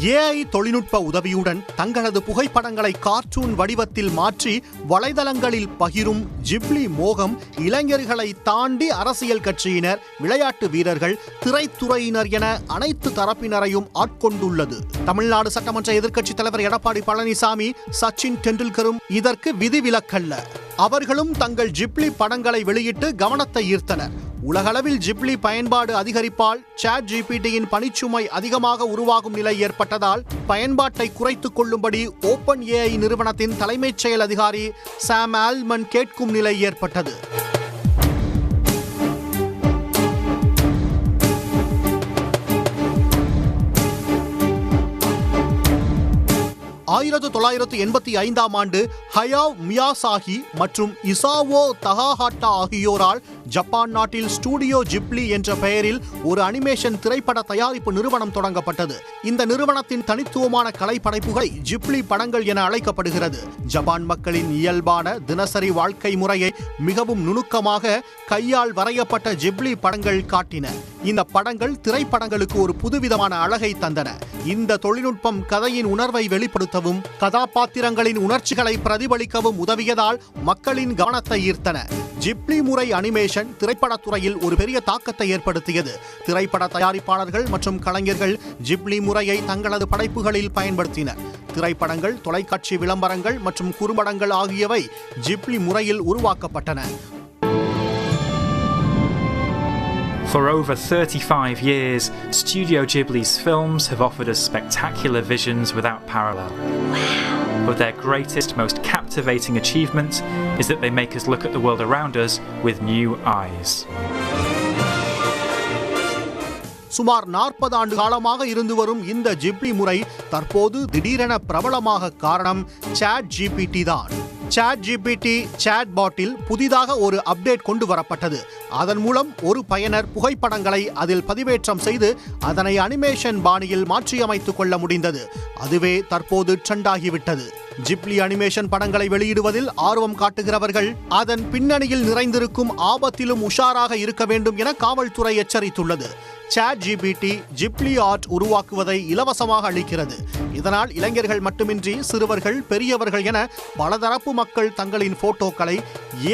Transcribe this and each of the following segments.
AI தொழில்நுட்ப உதவியுடன் தங்களது புகைப்படங்களை கார்ட்டூன் வடிவத்தில் மாற்றி வலைதளங்களில் பகிரும் ஜிப்லி மோகம் இளைஞர்களை தாண்டி அரசியல் கட்சியினர், விளையாட்டு வீரர்கள், திரைத்துறையினர் என அனைத்து தரப்பினரையும் ஆட்கொண்டுள்ளது. தமிழ்நாடு சட்டமன்ற எதிர்க்கட்சித் தலைவர் எடப்பாடி பழனிசாமி, சச்சின் டெண்டுல்கரும் இதற்கு விதிவிலக்கல்ல. அவர்களும் தங்கள் ஜிப்லி படங்களை வெளியிட்டு கவனத்தை ஈர்த்தனர். உலகளவில் ஜிப்லி பயன்பாடு அதிகரிப்பால் ChatGPTயின் பணிச்சுமை அதிகமாக உருவாகும் நிலை ஏற்பட்டதால் பயன்பாட்டை குறைத்துக் கொள்ளும்படி OpenAI நிறுவனத்தின் தலைமைச் செயல் அதிகாரி சாம் ஆல்ட்மன் கேட்கும் நிலை ஏற்பட்டது. 1985ஆம் ஆண்டு ஹயாவ் மியாசாகி மற்றும் இசாவோ தகாஹாட்டா ஆகியோரால் ஜப்பான் நாட்டில் ஸ்டூடியோ ஜிப்லி என்ற பெயரில் ஒரு அனிமேஷன் திரைப்பட தயாரிப்பு நிறுவனம் தொடங்கப்பட்டது. இந்த நிறுவனத்தின் தனித்துவமான கலைப்படைப்புகளை ஜிப்லி படங்கள் என அழைக்கப்படுகிறது. ஜப்பான் மக்களின் இயல்பான தினசரி வாழ்க்கை முறையை மிகவும் நுணுக்கமாக கையால் வரையப்பட்ட ஜிப்லி படங்கள் காட்டின. இந்த படங்கள் திரைப்படங்களுக்கு ஒரு புதுவிதமான அழகை தந்தன. இந்த தொழில்நுட்பம் கதையின் உணர்வை வெளிப்படுத்தவும் கதாபாத்திரங்களின் உணர்ச்சிகளை பிரதிபலிக்கவும் உதவியதால் மக்களின் கவனத்தை ஈர்த்தன. ஜிப்லி முறை அனிமேஷன் திரைப்படத்துறையில் ஒரு பெரிய தாக்கத்தை ஏற்படுத்தியது. திரைப்பட தயாரிப்பாளர்கள் மற்றும் கலைஞர்கள் ஜிப்லி முறையை தங்களது படைப்புகளில் பயன்படுத்தினர். திரைப்படங்கள், தொலைக்காட்சி விளம்பரங்கள் மற்றும் குறும்படங்கள் ஆகியவை ஜிப்லி முறையில் உருவாக்கப்பட்டன. For over 35 years, Studio Ghibli's films have offered us spectacular visions without parallel. Wow. But their greatest, most captivating achievement is that they make us look at the world around us with new eyes. சுமார் 40 ஆண்டு காலமாக இருந்து வரும் இந்த Ghibli முறை தற்போது திடீரென பிரபலமாக காரணம் ChatGPT தான். ChatGPT சாட்பாட்டில் புதிதாக ஒரு அப்டேட் கொண்டு வரப்பட்டது. அதன் மூலம் ஒரு பயனர் புகைப்படங்களை அதில் பதிவேற்றம் செய்து அதனை அனிமேஷன் பாணியில் மாற்றியமைத்துக் கொள்ள முடிந்தது. அதுவே தற்போது ட்ரெண்ட் ஆகிவிட்டது. ஜிப்லி அனிமேஷன் படங்களை வெளியிடுவதில் ஆர்வம் காட்டுகிறவர்கள் அதன் பின்னணியில் நிறைந்திருக்கும் ஆபத்திலும் உஷாராக இருக்க வேண்டும் என காவல்துறை எச்சரித்துள்ளது. ChatGPT ஜிப்லி ஆர்ட் உருவாக்குவதை இலவசமாக அளிக்கிறது. இதனால் இளைஞர்கள் மட்டுமின்றி சிறுவர்கள், பெரியவர்கள் என பலதரப்பு மக்கள் தங்களின் போட்டோக்களை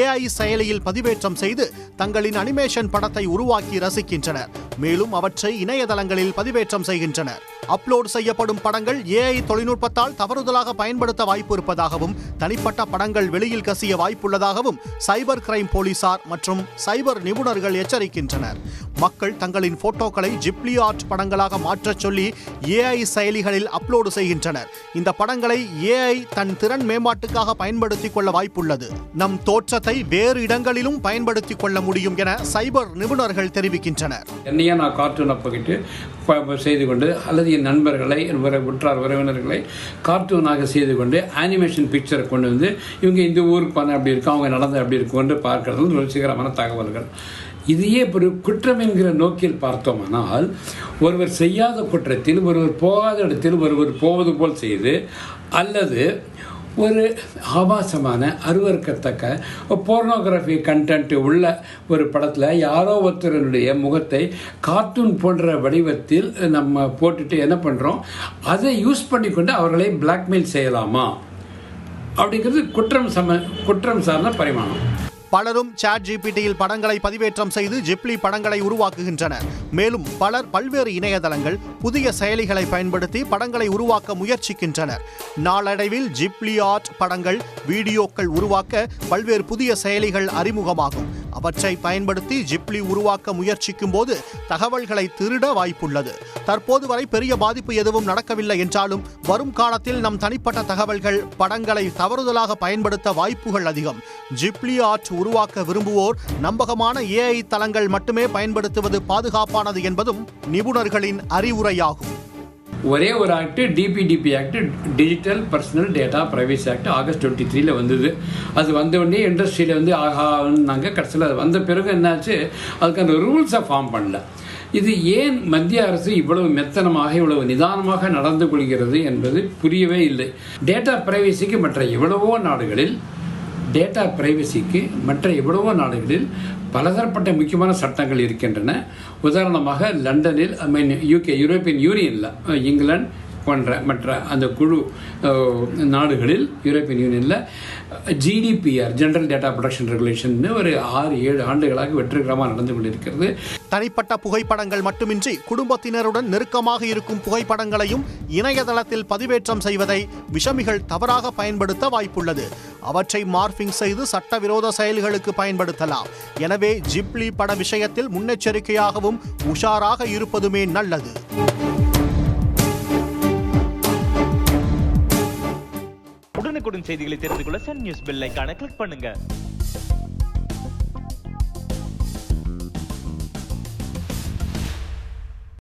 AI செயலியில் பதிவேற்றம் செய்து தங்களின் அனிமேஷன் படத்தை உருவாக்கி ரசிக்கின்றனர். மேலும் அவற்றை இணையதளங்களில் பதிவேற்றம் செய்கின்றனர். அப்லோட் செய்யப்படும் படங்கள் AI தொழில்நுட்பத்தால் தவறுதலாக பயன்படுத்த வாய்ப்பு இருப்பதாகவும், தனிப்பட்ட படங்கள் வெளியில் கசிய வாய்ப்புள்ளதாகவும் சைபர் கிரைம் போலீசார் மற்றும் சைபர் நிபுணர்கள் எச்சரிக்கின்றனர். மக்கள் தங்களின் போட்டோக்களை ஜிப்லி ஆர்ட் படங்களாக மாற்றச் சொல்லி AI செயலிகளில் அப்லோடு செய்கின்றனர். இந்த படங்களை AI தன் திறன் மேம்பாட்டுக்காக பயன்படுத்திக் கொள்ள வாய்ப்புள்ளது. நம் தோற்றத்தை வேறு இடங்களிலும் பயன்படுத்திக் கொள்ள முடியும் என சைபர் நிபுணர்கள் தெரிவிக்கின்றனர். என்னையா நான் கார்ட்டூனை போயிட்டு செய்து கொண்டு அல்லது என் நண்பர்களை, உற்றார் உறவினர்களை கார்ட்டூனாக செய்து கொண்டு அனிமேஷன் பிக்சரை கொண்டு வந்து இவங்க இந்த ஊருக்கு போன அப்படி இருக்கும், அவங்க நடந்த அப்படி இருக்கும் என்று பார்க்கறது ருசிகரமான தகவல்கள். இதையே ஒரு குற்றம் என்கிற நோக்கில் பார்த்தோமானால், ஒருவர் செய்யாத குற்றத்தில் ஒருவர் போகாத இடத்தில் ஒருவர் போவது போல் செய்து, அல்லது ஒரு ஆபாசமான அருவருக்கத்தக்க போர்னோகிராஃபி கண்டென்ட் உள்ள ஒரு படத்தில் யாரோ ஒருத்தருடைய முகத்தை கார்ட்டூன் போன்ற வடிவத்தில் நம்ம போட்டுட்டு என்ன பண்ணுறோம், அதை யூஸ் பண்ணிக்கொண்டு அவர்களை பிளாக்மெயில் செய்யலாமா அப்படிங்கிறது குற்றம் சார்ந்த பரிமாணம். பலரும் ChatGPTயில் படங்களை பதிவேற்றம் செய்து ஜிப்லி படங்களை உருவாக்குகின்றனர். மேலும் பலர் பல்வேறு இணையதளங்கள், புதிய செயலிகளை பயன்படுத்தி படங்களை உருவாக்க முயற்சிக்கின்றனர். நாளடைவில் ஜிப்லி ஆர்ட் படங்கள், வீடியோக்கள் உருவாக்க பல்வேறு புதிய செயலிகள் அறிமுகமாகும். அவற்றை பயன்படுத்தி ஜிப்லி உருவாக்க முயற்சிக்கும் போது தகவல்களை திருட வாய்ப்புள்ளது. தற்போது வரை பெரிய பாதிப்பு எதுவும் நடக்கவில்லை என்றாலும் வரும் காலத்தில் நம் தனிப்பட்ட தகவல்கள், படங்களை தவறுதலாக பயன்படுத்த வாய்ப்புகள் அதிகம். ஜிப்லி ஆர்ட் உருவாக்க விரும்புவோர் நம்பகமான AI தளங்கள் மட்டுமே பயன்படுத்துவது பாதுகாப்பானது என்பதும் நிபுணர்களின் அறிவுரையாகும். ஒரே ஒரு act, DPDP act, digital personal data privacy act August 23 வந்தது. அது வந்த உடனே இண்டஸ்ட்ரியில் வந்து ஆகான்னாங்க. கடைசியில் அது வந்த பிறகு என்னாச்சு, அதுக்கான ரூல்ஸை ஃபார்ம் பண்ணல. இது ஏன் மத்திய அரசு இவ்வளவு மெத்தனமாக, இவ்வளவு நிதானமாக நடந்து கொள்கிறது என்பது புரியவே இல்லை. டேட்டா பிரைவசிக்கு மற்ற எவ்வளவோ நாடுகளில் பலதரப்பட்ட முக்கியமான சட்டங்கள் இருக்கின்றன. உதாரணமாக லண்டனில், UK யூரோப்பியன் யூனியனில், இங்கிலாந்து, போன்ற மற்ற அந்த குழு நாடுகளில் யூரோப்பியன் யூனியனில் GDPR general data protection regulation ஒரு 6-7 ஆண்டுகளாக வெற்றிகரமாக நடந்து கொண்டிருக்கிறது. தனிப்பட்ட புகைப்படங்கள் மட்டுமின்றி குடும்பத்தினருடன் நெருக்கமாக இருக்கும் புகைப்படங்களையும் இணையதளத்தில் பதிவேற்றம் செய்வதை விஷமிகள் தவறாக பயன்படுத்த வாய்ப்புள்ளது. அவற்றை மார்பிங் செய்து சட்டவிரோத செயல்களுக்கு பயன்படுத்தலாம். எனவே ஜிப்லி பட விஷயத்தில் முன்னெச்சரிக்கையாகவும் உஷாராக இருப்பதுமே நல்லது. உடனுக்குடன் செய்திகளை தெரிந்து கொள்ள சன் நியூஸ் பெல் ஐகானை கிளிக் பண்ணுங்க.